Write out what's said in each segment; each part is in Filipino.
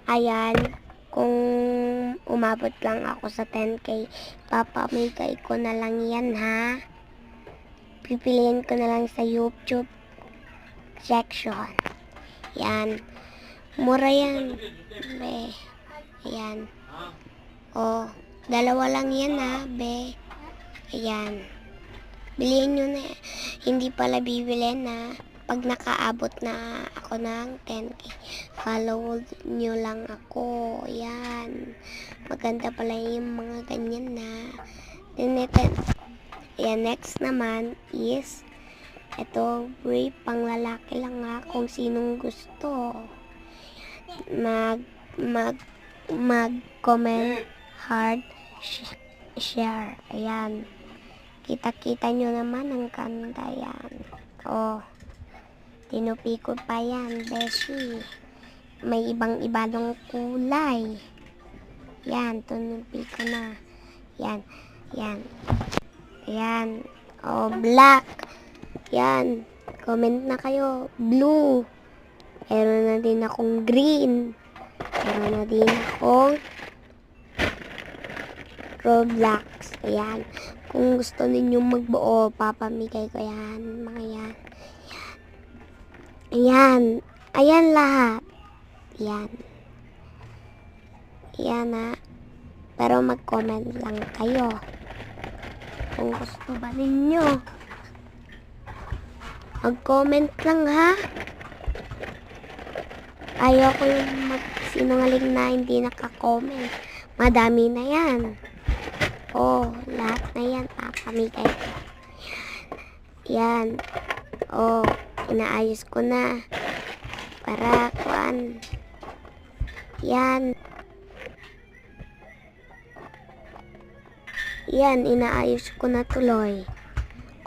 Ayan, kung umabot lang ako sa 10K, papamigay ko na lang yan, ha? Pipiliin ko na lang sa YouTube section. Yan. Mura yan. Be. Ayan. Oh, dalawa lang yan, ha, be. Ayan. Bilihin nyo na. Hindi pala bibilin na pag nakaabot na ako ng 10K. Follow nyo lang ako. Ayan. Maganda pala yung mga ganyan na. Ayan, next naman is ito, brief, pang lalaki lang ha. Kung sinong gusto. Mag-comment, heart, share. Ayan. Kita-kita nyo naman ang ganda yan. Oh, tinupi ko pa yan, beshi. May ibang-iba ng kulay. Yan, tinupi ko na. Yan, yan. Yan. Oh, black. Yan. Comment na kayo. Blue. Meron na din akong green. Meron na din akong Roblox. Ayan. Kung gusto ninyong magbuo, papamigay ko yan. Mga yan. Ayan. Ayan lahat. Yan. Yan ha. Pero mag-comment lang kayo. Kung gusto ba ninyo. Mag-comment lang ha. Ayoko yung sinungaling na hindi naka-comment. Madami na yan. Oh, lahat na yan. Papamigay ko. Yan. Oh, inaayos ko na. Para kuan. Yan. Yan, inaayos ko na tuloy.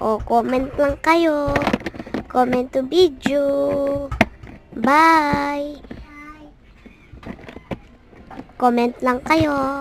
Oh, comment lang kayo. Comment to video. Bye. Comment lang kayo.